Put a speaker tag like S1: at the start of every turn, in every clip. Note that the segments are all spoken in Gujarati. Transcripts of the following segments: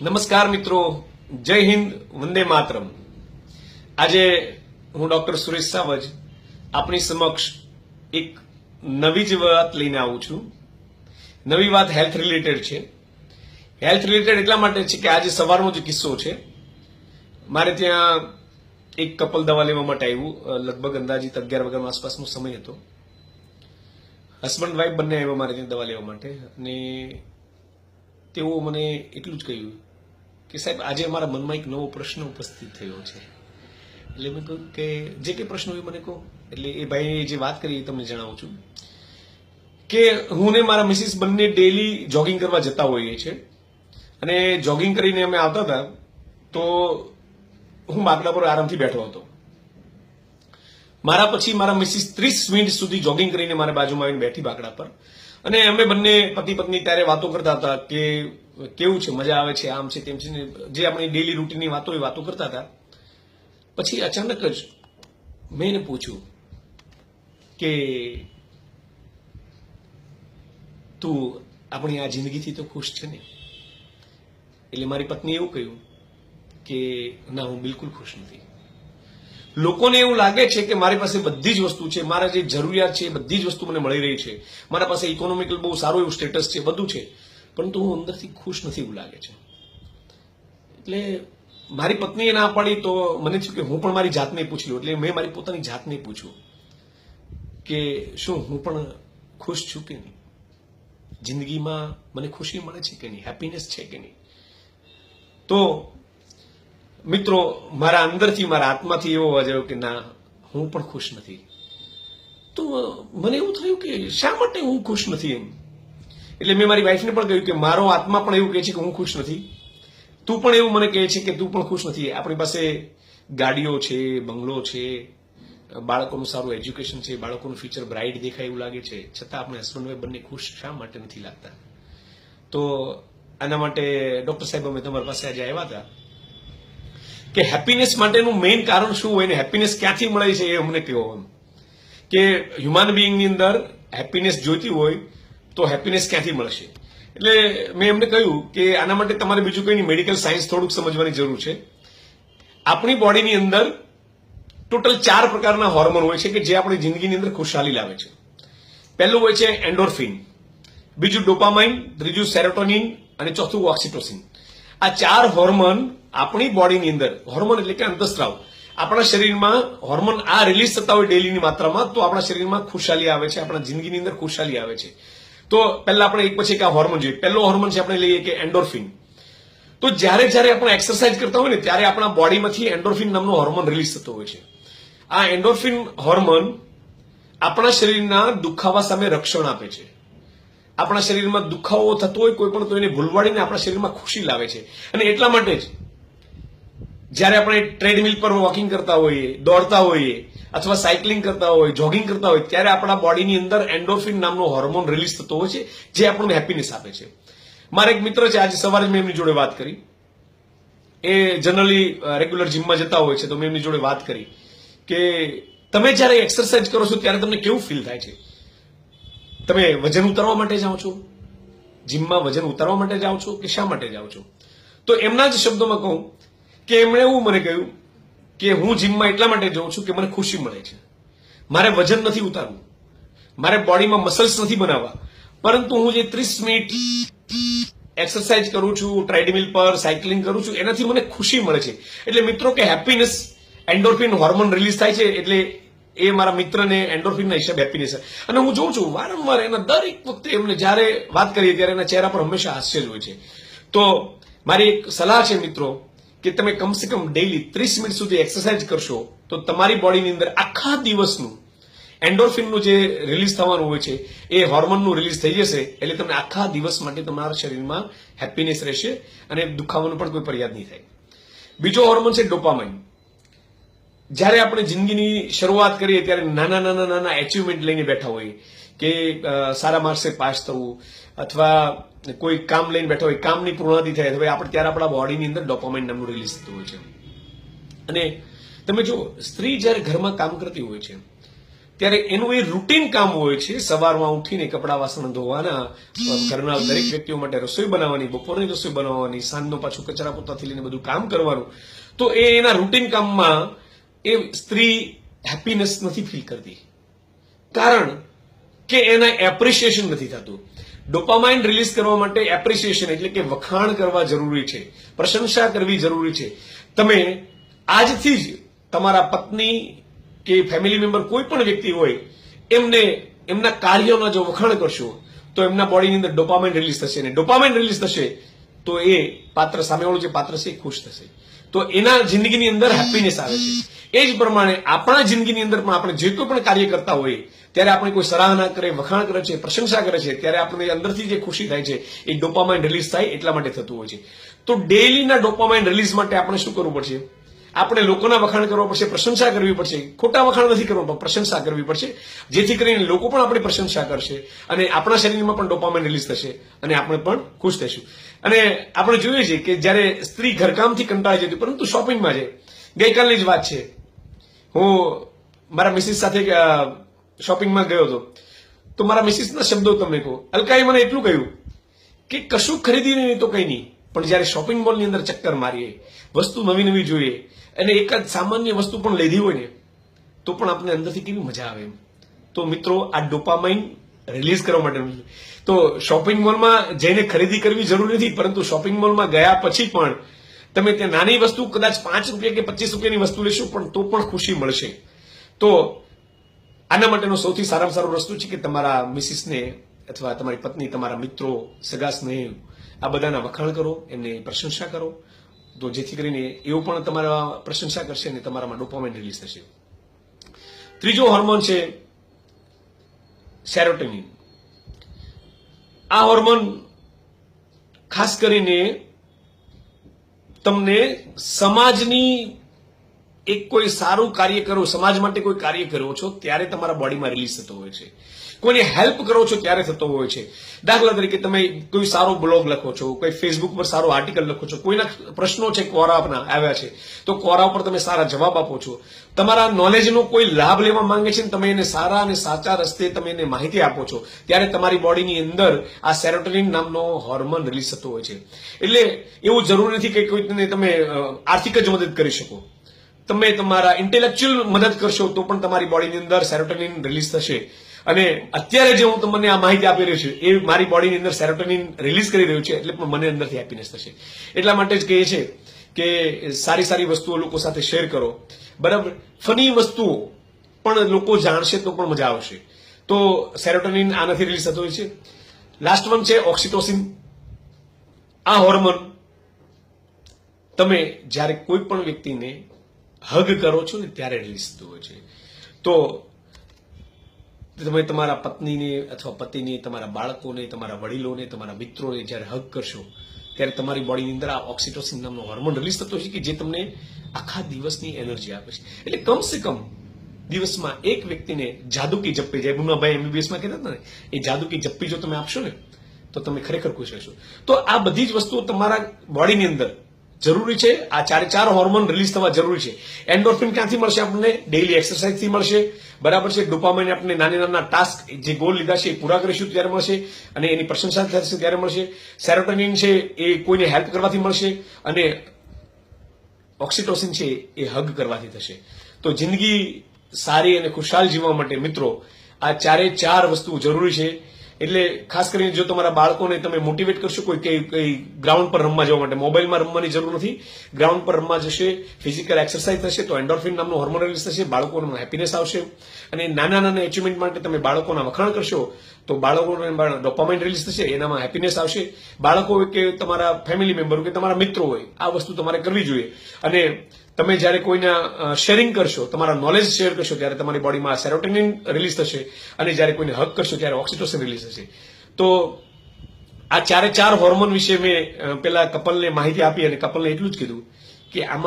S1: નમસ્કાર મિત્રો, જય હિન્દ, વંદે માતરમ. આજે હું ડોક્ટર સુરેશ સાવજ આપની સમક્ષ એક નવી જ વાત લઈને આવું છું. નવી વાત હેલ્થ રિલેટેડ છે. હેલ્થ રિલેટેડ એટલા માટે છે કે આજે સવારનો જે કિસ્સો છે, મારે ત્યાં એક કપલ દવા લેવા માટે આવ્યું. લગભગ અંદાજિત 11 વાગ્યાનો આસપાસનો સમય હતો. હસબન્ડ વાઇફ બંને આવ્યા મારે ત્યાં દવા લેવા માટે, અને તેઓ મને એટલું જ કહ્યું કે સાહેબ આજે અમારા મનમાં એક નવો પ્રશ્ન ઉપસ્થિત થયો છે. એટલે મેં કહ્યું કે જે કંઈ પ્રશ્ન હોય મને કહો. એટલે એ ભાઈએ જે વાત કરી એ તમને જણાવું છું કે હું ને મારા મિસિસ બંને ડેલી જોગિંગ કરવા જતા હોઈએ છીએ, અને જોગિંગ કરીને અમે આવતા હતા તો હું બાકડા પર આરામથી બેઠો હતો. મારા પછી મારા મિસિસ 30 મિનિટ સુધી જોગિંગ કરીને મારા બાજુમાં આવીને બેઠી બાકડા પર, અને અમે બંને પતિ પત્ની ત્યારે વાતો કરતા હતા કે કેવું છે, મજા આવે છે, આમ છે, તેમ છે, જે આપણી ડેલી રૂટીનની વાતો એ વાતો કરતા હતા. પછી અચાનક જ મેં એને પૂછ્યું કે તું આપણી આ જિંદગીથી તો ખુશ છે ને? એટલે મારી પત્નીએ એવું કહ્યું કે ના, હું બિલકુલ ખુશ નથી. લોકોને એવું લાગે છે કે મારી પાસે બધી જ વસ્તુ છે, મારા જે જરૂરિયાત છે એ બધી જ વસ્તુ મને મળી રહી છે, મારા પાસે ઇકોનોમિકલ બહુ સારું એવું સ્ટેટસ છે, બધું છે, પરંતુ હું અંદરથી ખુશ નથી એવું લાગે છે. એટલે મારી પત્નીએ ના પાડી તો મને થયું કે હું પણ મારી જાતને પૂછી લઉં. એટલે મેં મારી પોતાની જાતને પૂછ્યું કે શું હું પણ ખુશ છું કે નહીં? જિંદગીમાં મને ખુશી મળે છે કે નહીં? હેપીનેસ છે કે નહીં? તો મિત્રો, મારા અંદરથી, મારા આત્માથી એવો અવાજ આવ્યો કે ના, હું પણ ખુશ નથી. તો મને એવું થયું કે શા માટે હું ખુશ નથી એમ. એટલે મેં મારી વાઈફને પણ કહ્યું કે મારો આત્મા પણ એવું કહે છે કે હું ખુશ નથી, તું પણ એવું મને કહે છે કે તું પણ ખુશ નથી. આપણી પાસે ગાડીઓ છે, બંગલો છે, બાળકોનું સારું એજ્યુકેશન છે, બાળકોનું ફ્યુચર બ્રાઇટ દેખાય એવું લાગે છે, છતાં આપણે હસબન્ડ વાઈફ બંને ખુશ શા માટે નથી લાગતા? તો આના માટે ડોક્ટર સાહેબ અમે તમારી પાસે આજે આવ્યા હતા કે હેપીનેસ માટેનું મેઇન કારણ શું હોય ને હેપીનેસ ક્યાંથી મળે છે એ અમને કહો. એમ કે હ્યુમન બિંગની અંદર હેપીનેસ જોઈતી હોય તો હેપીનેસ ક્યાંથી મળશે? એટલે મેં એમને કહ્યું કે આના માટે તમારે બીજું કંઈ નહીં, મેડિકલ સાયન્સ થોડુંક સમજવાની જરૂર છે. આપણી બોડીની અંદર ટોટલ 4 પ્રકારના હોર્મોન હોય છે કે જે આપણી જિંદગીની અંદર ખુશહાલી લાવે છે. પહેલું હોય છે એન્ડોર્ફિન, બીજું ડોપામાઇન, ત્રીજું સેરોટોનિન અને ચોથું ઓક્સિટોસિન. આ 4 હોર્મોન આપણી બોડીની અંદર, હોર્મોન એટલે કે અંતસ્ત્રાવ, આપણા શરીરમાં હોર્મોન આ રિલીઝ થતા હોય ડેલીની માત્રામાં તો આપણા શરીરમાં ખુશહાલી આવે છે, આપણા જિંદગીની અંદર ખુશહાલી આવે છે. તો પહેલા આપણે એક પછી એક આ હોર્મોન જોઈએ. પહેલો હોર્મોન છે આપણે લઈએ કે એન્ડોર્ફિન. તો જ્યારે આપણે એક્સરસાઇઝ કરતા હોય ને ત્યારે આપણા બોડીમાંથી એન્ડોર્ફિન નામનો હોર્મોન રિલીઝ થતો હોય છે. આ એન્ડોર્ફિન હોર્મોન આપણા શરીરના દુખાવા સામે રક્ષણ આપે છે. આપણા શરીરમાં દુખાવો થતો હોય કોઈ પણ તો એને ભૂલવાડીને આપણા શરીરમાં ખુશી લાવે છે. અને એટલા માટે જ જ્યારે આપણે ટ્રેડમિલ પર વોકિંગ કરતા હોઈએ, દોડતા હોઈએ, અથવા સાયકલિંગ કરતા હોય, જોગિંગ કરતા હોય, ત્યારે આપણા બોડીની અંદર એન્ડોર્ફિન નામનો હોર્મોન રિલીઝ થતો હોય છે જે આપણને હેપીનેસ આપે છે. મારા એક મિત્ર છે, આજે સવારે મેં એમની જોડે વાત કરી. એ જનરલી રેગ્યુલર જીમમાં જતા હોય છે, તો મેં એમની જોડે વાત કરી કે તમે જ્યારે એક્સરસાઇઝ કરો છો ત્યારે તમને કેવું ફીલ થાય છે? તમે વજન ઉતારવા માટે જાઓ છો? જીમમાં વજન ઉતારવા માટે જાઓ છો કે શા માટે જાઓ છો? તો એમના જ શબ્દોમાં કહું કે એમણે એવું મને કહ્યું કે હું જીમમાં એટલા માટે જાઉં છું કે મને ખુશી મળે છે. મારે વજન નથી ઉતારવું, મારે બોડીમાં મસલ્સ નથી બનાવવા, પરંતુ હું જે 30 મિનિટ એક્સરસાઇઝ કરું છું, ટ્રેડમિલ પર સાયકલિંગ કરું છું, એનાથી મને ખુશી મળે છે. એટલે મિત્રો કે હેપીનેસ, એન્ડોર્ફિન હોર્મોન રિલીઝ થાય છે એટલે એ મારા મિત્રને એન્ડોર્ફિનના હિસાબે હેપીનેસ. અને હું જોઉં છું વારંવાર એના દરેક વખતે એમને જ્યારે વાત કરીએ ત્યારે એના ચહેરા પર હંમેશા હાસ્ય જ હોય છે. તો મારી એક સલાહ છે મિત્રો કે તમે કમસે કમ ડેઈલી 30 મિનિટ સુધી એક્સરસાઇઝ કરશો તો તમારી બોડીની અંદર આખા દિવસનું એન્ડોર્ફિનનું જે રિલીઝ થવાનું હોય છે એ હોર્મોનનું રિલીઝ થઈ જશે. એટલે તમને આખા દિવસ માટે તમારા શરીરમાં હેપીનેસ રહેશે અને દુખાવાનું પણ કોઈ ફરિયાદ નહીં થાય. બીજો હોર્મોન છે ડોપામાઇન. જ્યારે આપણે જિંદગીની શરૂઆત કરીએ ત્યારે નાના એચિવમેન્ટ લઈને બેઠા હોઈએ કે સારા માર્ક્સે પાસ થવું, અથવા કોઈ કામ લઈને બેઠા હોય, કામની પૂર્ણાતિ થાય, હવે આપણે ત્યારે આપણા બોડીની અંદર ડોપામાઇન નામનું રિલીઝ થતું હોય છે. અને તમે જો સ્ત્રી જ્યારે ઘરમાં કામ કરતી હોય છે ત્યારે એનું એ રૂટીન કામ હોય છે, સવારમાં ઉઠીને કપડા વાસણ ધોવાના, ઘરના દરેક વ્યક્તિઓ માટે રસોઈ બનાવવાની, બપોરની રસોઈ બનાવવાની, સાંજનો પાછું કચરા પોતાથી લઈને બધું કામ કરવાનું. તો એ એના રૂટીન કામમાં એ સ્ત્રી હેપીનેસ નથી ફીલ કરતી, કારણ કે એના એપ્રિશિએશન નથી થતું. ડોપામાઇન રિલીઝ કરવા માટે એપ્રિશિએશન એટલે કે વખાણ કરવા જરૂરી છે, પ્રશંસા કરવી જરૂરી છે. તમે આજથી જ તમારા પત્ની કે ફેમિલી મેમ્બર કોઈ પણ વ્યક્તિ હોય એમને એમના કાર્યોના જો વખાણ કરશો તો એમના બોડીની અંદર ડોપામાઇન રિલીઝ થશે, અને ડોપામાઇન રિલીઝ થશે તો એ પાત્ર, સામેવાળું જે પાત્ર છે એ ખુશ થશે, તો એના જિંદગીની અંદર હેપીનેસ આવે છે. એ જ પ્રમાણે આપણા જિંદગીની અંદર પણ આપણે જે કોઈ પણ કાર્ય કરતા હોઈએ ત્યારે આપણે કોઈ સરાહના કરે, વખાણ કરે છે, પ્રશંસા કરે છે, ત્યારે આપણે અંદરથી જે ખુશી થાય છે એ ડોપામાઇન રિલીઝ થાય એટલા માટે થતું હોય છે. તો ડેઈલીના ડોપામાઇન રિલીઝ માટે આપણે શું કરવું પડશે? આપણે લોકોના વખાણ કરવા પડશે, પ્રશંસા કરવી પડશે. ખોટા વખાણ નથી કરવા, પણ પ્રશંસા કરવી પડશે, જેથી કરીને લોકો પણ આપણી પ્રશંસા કરશે અને આપણા શરીરમાં પણ ડોપામાઇન રિલીઝ થશે અને આપણે પણ ખુશ થઈશું. અને આપણે જોઈએ છીએ કે જ્યારે સ્ત્રી ઘરકામથી કંટાળી જતી પરંતુ શોપિંગમાં જાય. ગઈકાલની જ વાત છે, હું મારા મિસિસ સાથે શોપિંગમાં ગયો હતો, તો મારા મિસિસના શબ્દો તમને કહું. અલકાએ મને એટલું કહ્યું કે કશું ખરીદી નહીં તો કંઈ નહીં, પણ જ્યારે શોપિંગ મોલની અંદર ચક્કર મારીએ, વસ્તુ નવી નવી જોઈએ અને એક જ સામાન્ય વસ્તુ પણ લીધી હોય ને તો પણ આપણે અંદરથી કેવી મજા આવે એમ. તો મિત્રો, આ ડોપામાઇન રિલીઝ કરવા માટે. તો શોપિંગ મોલમાં જઈને ખરીદી કરવી જરૂરી નથી, પરંતુ શોપિંગ મોલમાં ગયા પછી પણ તમે ત્યાં નાની વસ્તુ, કદાચ 5 રૂપિયા કે 25 રૂપિયાની વસ્તુ લેશો પણ તો પણ ખુશી મળશે. તો આના માટેનો સૌથી સારામાં સારો રસ્તો છે કે તમારા મિસિસને અથવા તમારી પત્ની, તમારા મિત્રો, સગા સ્નેહ, આ બધાના વખાણ કરો, એમને પ્રશંસા કરો, તો જેથી કરીને એવું પણ તમારા પ્રશંસા કરશે અને તમારામાં ડોપામાઇન રિલીઝ થશે. ત્રીજો હોર્મોન છે સેરોટોનિન. આ હોર્મોન ખાસ કરીને તમને સમાજની એક કોઈ સારું કાર્ય કરો, સમાજ માટે કોઈ કાર્ય કરો છો ત્યારે તમારા બોડીમાં રિલીઝ થતો હોય છે. કોઈને હેલ્પ કરો છો ત્યારે થતો હોય છે. દાખલા તરીકે તમે કોઈ સારો બ્લોગ લખો છો, કોઈ ફેસબુક પર સારો આર્ટિકલ લખો છો, કોઈના પ્રશ્નો છે કોરાના આવ્યા છે તો કોરા ઉપર તમે સારા જવાબ આપો છો, તમારા નોલેજનો કોઈ લાભ લેવા માંગે છે ને તમે એને સારા અને સાચા રસ્તે તમે એને માહિતી આપો છો, ત્યારે તમારી બોડીની અંદર આ સેરોટોનિન નામનો હોર્મોન રિલીઝ થતો હોય છે. એટલે એવું જરૂરી નથી કે કોઈને તમે આર્થિક જ મદદ કરી શકો, તમે તમારા ઇન્ટેલેક્ચ્યુઅલ મદદ કરશો તો પણ તમારી બોડીની અંદર સેરોટોનિન રિલીઝ થશે. અને અત્યારે જે હું તમને આ માહિતી આપી રહ્યો છું એ મારી બોડીની અંદર સેરોટોનિન રિલીઝ કરી રહ્યું છે, એટલે પણ મને અંદરથી હેપીનેસ થશે. એટલા માટે જ કહે છે કે સારી સારી વસ્તુઓ લોકો સાથે શેર કરો, બરાબર. ફની વસ્તુઓ પણ લોકો જાણશે તો પણ મજા આવશે. તો સેરોટોનિન આનાથી રિલીઝ થતો હોય છે. લાસ્ટ વન છે ઓક્સિટોસિન. આ હોર્મોન તમે જ્યારે કોઈ પણ વ્યક્તિને હગ કરો છો ને ત્યારે રિલીઝ થતું હોય છે. તો તમે તમારા પત્નીને અથવા પતિને, તમારા બાળકોને, તમારા વડીલોને, તમારા મિત્રોને જ્યારે હગ કરશો ત્યારે તમારી બોડીની અંદર આ ઓક્સિટોસિન નામનો હોર્મોન રિલીઝ થતો છે કે જે તમને આખા દિવસની એનર્જી આપે છે. એટલે કમસે કમ દિવસમાં એક વ્યક્તિને જાદુ કી જપ્પી, જે મુન્નાભાઈ MBBS કહેતા હતા ને, એ જાદુ કી જપ્પી જો તમે આપશો ને તો તમે ખરેખર ખુશ રહેશો. તો આ બધી જ વસ્તુઓ તમારા બોડીની અંદર જરૂરી છે. આ 4 હોર્મોન રિલીઝ થવા જરૂરી છે. એન્ડોર્ફિન ક્યાંથી મળશે? આપણને ડેઈલી એક્સરસાઇઝથી મળશે, બરાબર છે. ડોપામાઇન આપણને નાના નાના ટાસ્ક જે ગોલ લીધા છે એ પૂરા કરીશું ત્યારે મળશે અને એની પ્રશંસા થશે ત્યારે મળશે. સેરોટોનિન છે એ કોઈને હેલ્પ કરવાથી મળશે અને ઓક્સિટોસિન છે એ હગ કરવાથી થશે. તો જિંદગી સારી અને ખુશાલ જીવવા માટે મિત્રો આ 4 વસ્તુ જરૂરી છે. એટલે ખાસ કરીને જો તમારા બાળકોને તમે મોટિવેટ કરશો કોઈ ગ્રાઉન્ડ પર રમવા જવા માટે, મોબાઈલમાં રમવાની જરૂર નથી, ગ્રાઉન્ડ પર રમવા જશે, ફિઝિકલ એક્સરસાઇઝ થશે તો એન્ડોર્ફિન નામનો હોર્મોન રિલીઝ થશે, બાળકોને હેપીનેસ આવશે. અને નાના નાના એચિવમેન્ટ માટે તમે બાળકોના વખાણ કરશો તો બાળકોને ડોપામાઇન રિલીઝ થશે, એનામાં હેપીનેસ આવશે. બાળકો હોય કે તમારા ફેમિલી મેમ્બર કે તમારા મિત્રો હોય, આ વસ્તુ તમારે કરવી જોઈએ. અને તમે જ્યારે કોઈના શેરિંગ કરશો, તમારા નોલેજ શેર કરશો ત્યારે તમારી બોડીમાં સેરોટોનિન રિલીઝ થશે અને જ્યારે કોઈને હગ કરશો ત્યારે ઓક્સિટોસિન રિલીઝ થશે. તો આ 4 હોર્મોન વિશે મેં પેલા કપલને માહિતી આપી અને કપલને એટલું જ કીધું કે આ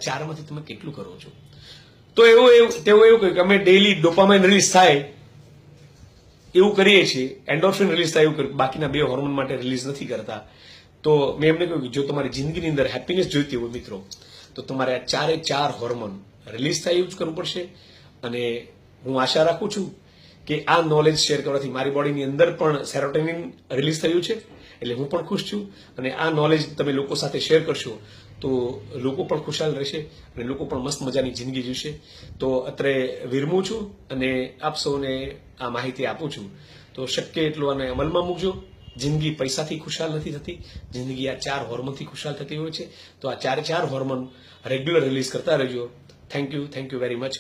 S1: 4માંથી તમે કેટલું કરો છો. તો તેઓ એવું કહ્યું કે અમે ડેઈલી ડોપામાઇન રિલીઝ થાય એવું કરીએ છીએ, એન્ડોર્ફિન રિલીઝ થાય એવું કરીએ, બાકીના 2 હોર્મોન માટે રિલીઝ નથી કરતા. તો મેં એમને કહ્યું કે જો તમારી જિંદગીની અંદર હેપીનેસ જોઈતી હોય મિત્રો તો તમારે આ 4 હોર્મોન રિલીઝ થાય એવું જ કરવું પડશે અને હું આશા રાખું છું કે આ નોલેજ શેર કરવાથી મારી બોડીની અંદર પણ સેરોટોનિન રિલીઝ થયું છે, એટલે હું પણ ખુશ છું. અને આ નોલેજ તમે લોકો સાથે શેર કરશો તો લોકો પણ ખુશાલ રહેશે અને લોકો પણ મસ્ત મજાની જિંદગી જીવશે. તો અત્રે વિરમું છું અને આપ સૌને આ માહિતી આપું છું. તો શક્ય એટલું આને અમલમાં મૂકજો. જિંદગી પૈસાથી ખુશાલ નથી થતી, જિંદગી આ 4 હોર્મોનથી ખુશાલ થતી હોય છે. તો આ 4 હોર્મોન રેગ્યુલર રિલીઝ કરતા રહેજો. Thank you very much.